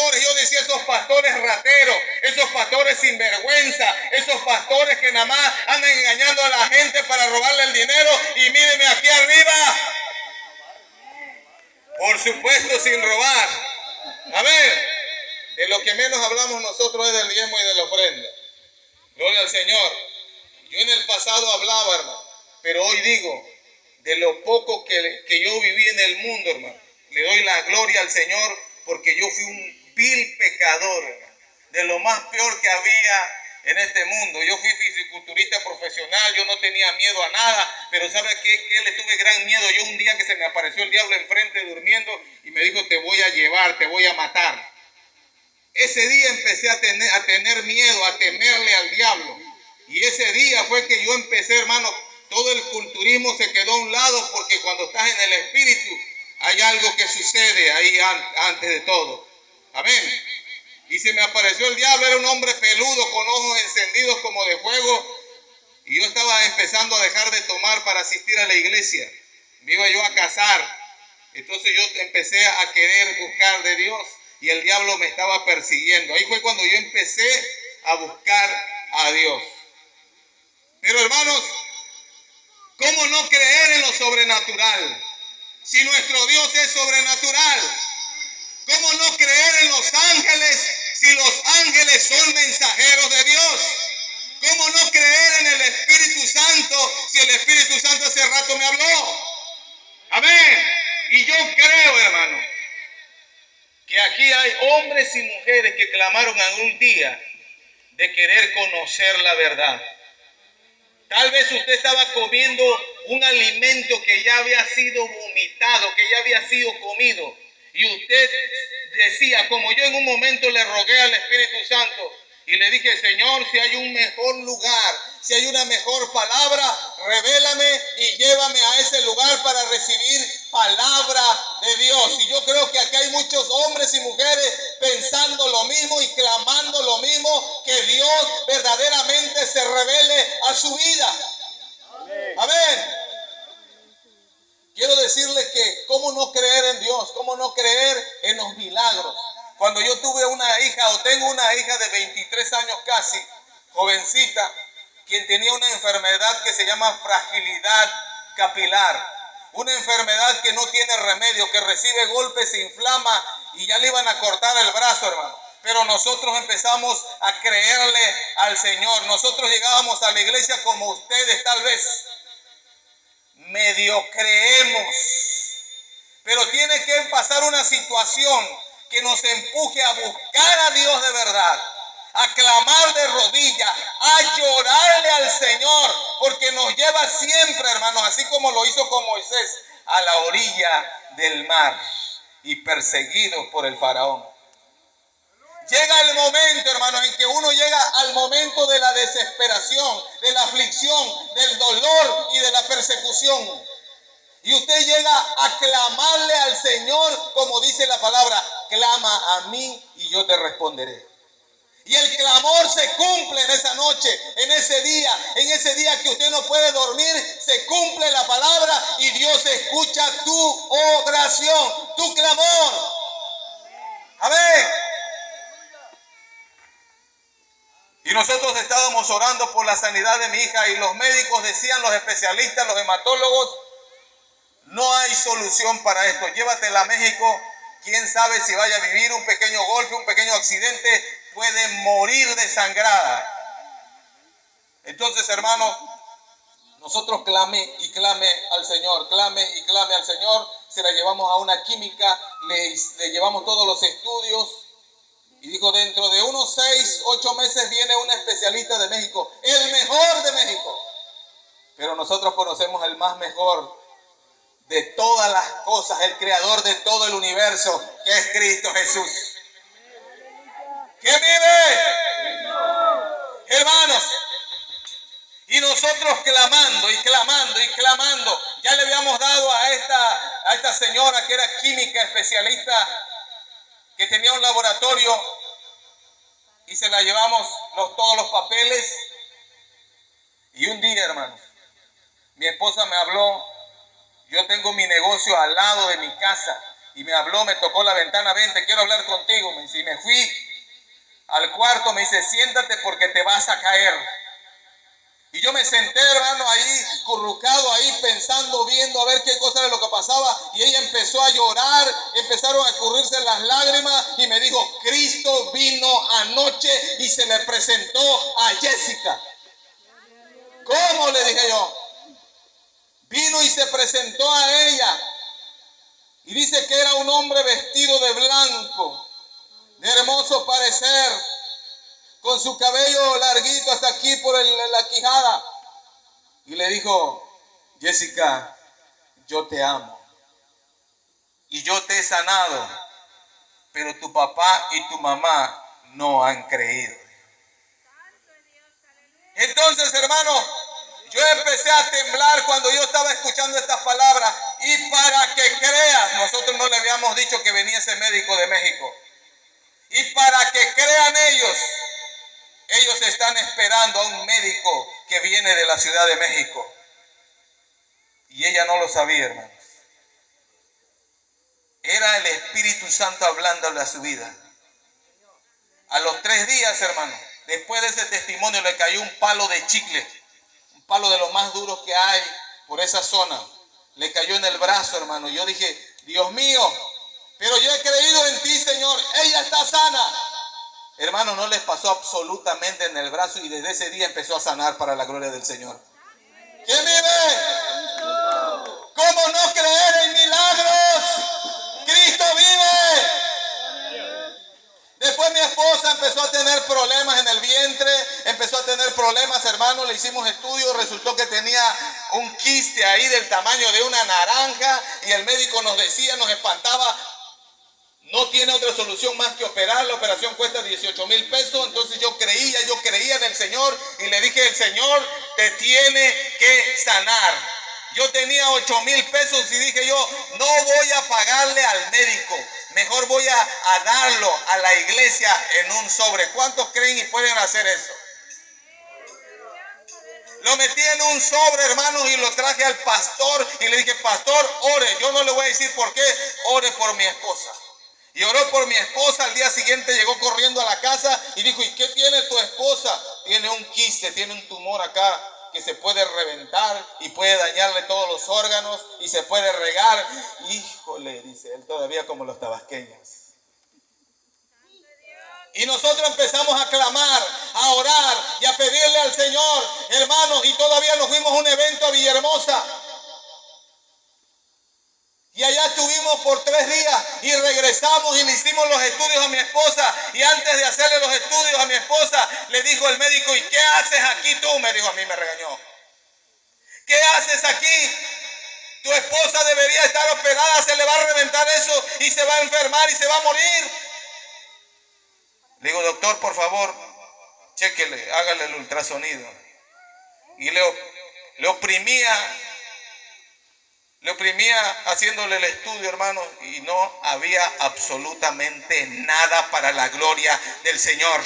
pastores, yo decía, esos pastores rateros, esos pastores sinvergüenza, esos pastores que nada más andan engañando a la gente para robarle el dinero, y mírenme aquí arriba, por supuesto sin robar. A ver, de lo que menos hablamos nosotros es del diezmo y de la ofrenda. Gloria al Señor. Yo en el pasado hablaba, hermano, pero hoy digo, de lo poco que yo viví en el mundo, hermano, le doy la gloria al Señor, porque yo fui un vil pecador, hermano, de lo más peor que había en este mundo. Yo fui fisiculturista profesional, yo no tenía miedo a nada, pero ¿sabe qué le tuve gran miedo? Yo un día que se me apareció el diablo enfrente durmiendo y me dijo, te voy a llevar, te voy a matar. Ese día empecé a tener miedo, a temerle al diablo. Y ese día fue que yo empecé, hermano, todo el culturismo se quedó a un lado, porque cuando estás en el espíritu hay algo que sucede ahí antes de todo. Amén. Y se me apareció el diablo, era un hombre peludo con ojos encendidos como de fuego. Y yo estaba empezando a dejar de tomar para asistir a la iglesia. Me iba yo a casar. Entonces yo empecé a querer buscar de Dios y el diablo me estaba persiguiendo. Ahí fue cuando yo empecé a buscar a Dios. Pero hermanos, ¿cómo no creer en lo sobrenatural? Si nuestro Dios es sobrenatural. ¿Cómo no creer en los ángeles si los ángeles son mensajeros de Dios? ¿Cómo no creer en el Espíritu Santo si el Espíritu Santo hace rato me habló? Amén. Y yo creo, hermano, que aquí hay hombres y mujeres que clamaron algún día de querer conocer la verdad. Tal vez usted estaba comiendo un alimento que ya había sido vomitado, que ya había sido comido. Y usted decía, como yo en un momento le rogué al Espíritu Santo y le dije, Señor, si hay un mejor lugar, si hay una mejor palabra, revélame y llévame a ese lugar para recibir palabra de Dios. Y yo creo que aquí hay muchos hombres y mujeres pensando lo mismo y clamando lo mismo, que Dios verdaderamente se revele a su vida. Amén. Quiero decirles que cómo no creer en Dios, cómo no creer en los milagros. Cuando yo tuve una hija, o tengo una hija de 23 años casi, jovencita, quien tenía una enfermedad que se llama fragilidad capilar. Una enfermedad que no tiene remedio, que recibe golpes, se inflama y ya le iban a cortar el brazo, hermano. Pero nosotros empezamos a creerle al Señor. Nosotros llegábamos a la iglesia como ustedes tal vez. Medio creemos, pero tiene que pasar una situación que nos empuje a buscar a Dios de verdad, a clamar de rodillas, a llorarle al Señor, porque nos lleva siempre, hermanos, así como lo hizo con Moisés, a la orilla del mar y perseguidos por el faraón. Llega el momento, hermanos, en que uno llega al momento de la desesperación, de la aflicción, del dolor y de la persecución. Y usted llega a clamarle al Señor, como dice la palabra, clama a mí y yo te responderé. Y el clamor se cumple en esa noche, en ese día que usted no puede dormir, se cumple la palabra y Dios escucha tu oración, tu clamor. Amén. Y nosotros estábamos orando por la sanidad de mi hija y los médicos decían, los especialistas, los hematólogos, no hay solución para esto. Llévatela a México, quién sabe si vaya a vivir un pequeño golpe, un pequeño accidente, puede morir desangrada. Entonces, hermanos, nosotros clame y clame al Señor, clame y clame al Señor. Se la llevamos a una química, le llevamos todos los estudios. Y dijo, dentro de unos 6, 8 meses viene un especialista de México, el mejor de México. Pero nosotros conocemos el más mejor de todas las cosas, el creador de todo el universo, que es Cristo Jesús. ¿Quién vive? Hermanos, y nosotros clamando y clamando y clamando. Ya le habíamos dado a esta señora que era química especialista, que tenía un laboratorio, y se la llevamos todos los papeles. Y un día, hermanos, mi esposa me habló. Yo tengo mi negocio al lado de mi casa y me habló, me tocó la ventana, ven, te quiero hablar contigo. Me dice, y me fui al cuarto, me dice, siéntate porque te vas a caer. Y yo me senté, hermano, ahí, currucado ahí, pensando, viendo a ver qué cosa era lo que pasaba. Y ella empezó a llorar, empezaron a escurrirse las lágrimas y me dijo, Cristo vino anoche y se le presentó a Jessica. ¿Cómo? Le dije yo. Vino y se presentó a ella. Y dice que era un hombre vestido de blanco, de hermoso parecer, con su cabello larguito hasta aquí por la quijada. Y le dijo, Jessica, yo te amo. Y yo te he sanado, pero tu papá y tu mamá no han creído. Entonces, hermano, yo empecé a temblar cuando yo estaba escuchando estas palabras. Y para que creas, nosotros no le habíamos dicho que venía ese médico de México. Y para que crean ellos están esperando a un médico que viene de la Ciudad de México. Y ella no lo sabía, hermanos. Era el Espíritu Santo hablándole a su vida. A los 3 días, hermano, después de ese testimonio le cayó un palo de chicle. Un palo de los más duros que hay por esa zona. Le cayó en el brazo, hermano. Yo dije, Dios mío, pero yo he creído en ti, Señor. Ella está sana. Hermano, no les pasó absolutamente en el brazo y desde ese día empezó a sanar para la gloria del Señor. ¿Quién vive? ¿Cómo no creer en milagros? Cristo vive. Después mi esposa empezó a tener problemas en el vientre, empezó a tener problemas, hermano, le hicimos estudios, resultó que tenía un quiste ahí del tamaño de una naranja y el médico nos decía, nos espantaba, no tiene otra solución más que operar, la operación cuesta 18,000 pesos, entonces yo creía en el Señor y le dije, el Señor te tiene que sanar. Yo tenía 8,000 pesos y dije yo, no voy a pagarle al médico, mejor voy a darlo a la iglesia en un sobre. ¿Cuántos creen y pueden hacer eso? Lo metí en un sobre, hermanos, y lo traje al pastor y le dije, pastor, ore. Yo no le voy a decir por qué, ore por mi esposa. Y oró por mi esposa. Al día siguiente llegó corriendo a la casa y dijo, ¿y qué tiene tu esposa? Tiene un quiste, tiene un tumor acá que se puede reventar y puede dañarle todos los órganos y se puede regar. Híjole, dice él, todavía como los tabasqueños. Y nosotros empezamos a clamar, a orar y a pedirle al Señor, hermanos, y todavía nos fuimos a un evento a Villahermosa. Y allá estuvimos por 3 días y regresamos y le hicimos los estudios a mi esposa. Y antes de hacerle los estudios a mi esposa, le dijo el médico, ¿y qué haces aquí tú? Me dijo, a mí me regañó. ¿Qué haces aquí? Tu esposa debería estar operada, se le va a reventar eso y se va a enfermar y se va a morir. Le digo, doctor, por favor, chéquele, hágale el ultrasonido. Y le oprimía haciéndole el estudio, hermano, y no había absolutamente nada para la gloria del Señor.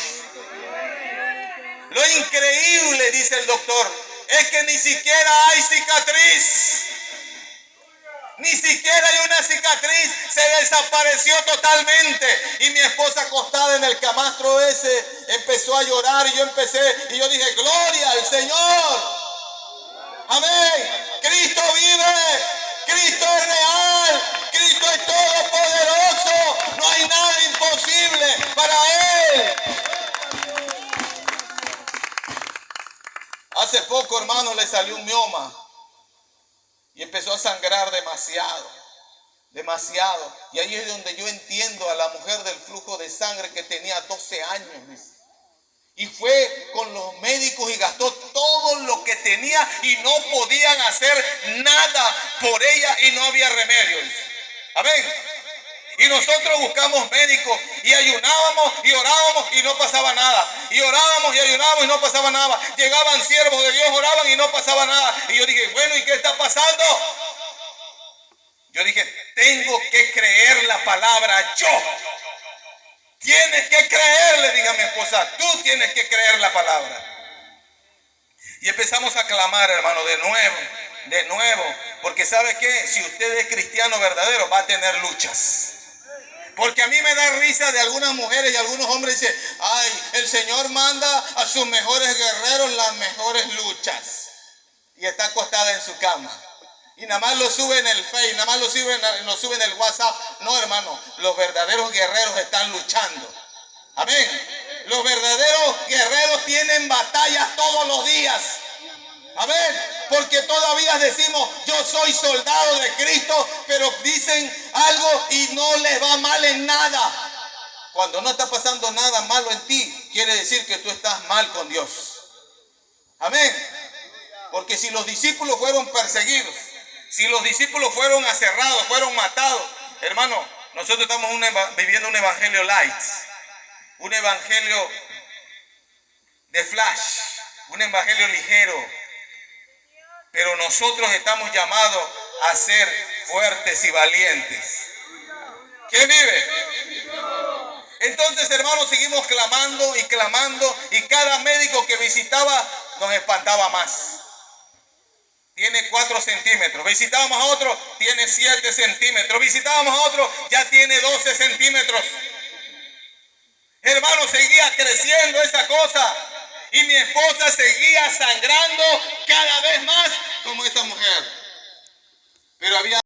Lo increíble, dice el doctor, es que ni siquiera hay cicatriz. Ni siquiera hay una cicatriz, se desapareció totalmente. Y mi esposa acostada en el camastro ese empezó a llorar y yo dije, gloria al Señor. Amén. Cristo vive, Cristo es real, Cristo es todopoderoso, no hay nada imposible para Él. Hace poco, hermano, le salió un mioma. Y empezó a sangrar demasiado. Y ahí es donde yo entiendo a la mujer del flujo de sangre que tenía 12 años. Y fue con los médicos y gastó todo lo que tenía y no podían hacer nada por ella y no había remedio. Amén. Y nosotros buscamos médicos y ayunábamos y orábamos y no pasaba nada. Y orábamos y ayunábamos y no pasaba nada. Llegaban siervos de Dios, oraban y no pasaba nada. Y yo dije, bueno, ¿y qué está pasando? Yo dije, tengo que creer la palabra yo. Tienes que creer, le dije a mi esposa, tú tienes que creer la palabra. Y empezamos a clamar, hermano, de nuevo. Porque ¿sabe qué? Si usted es cristiano verdadero, va a tener luchas. Porque a mí me da risa de algunas mujeres y algunos hombres dicen, ay, el Señor manda a sus mejores guerreros las mejores luchas. Y está acostada en su cama. Y nada más lo sube en el Face, nada más lo sube en el WhatsApp. No, hermano, los verdaderos guerreros están luchando. Amén. Los verdaderos guerreros tienen batallas todos los días. Amén. Porque todavía decimos, yo soy soldado de Cristo, pero dicen algo y no les va mal en nada. Cuando no está pasando nada malo en ti, quiere decir que tú estás mal con Dios. Amén. Porque si los discípulos fueron perseguidos, si los discípulos fueron aserrados, fueron matados, hermano, nosotros estamos viviendo un evangelio light, un evangelio de flash, un evangelio ligero. Pero nosotros estamos llamados a ser fuertes y valientes. ¿Quién vive? Entonces, hermanos, seguimos clamando y clamando, y cada médico que visitaba nos espantaba más. Tiene 4 centímetros. Visitábamos a otro, tiene 7 centímetros. Visitábamos a otro, ya tiene 12 centímetros. Hermano, seguía creciendo esa cosa. Y mi esposa seguía sangrando cada vez más como esta mujer. Pero había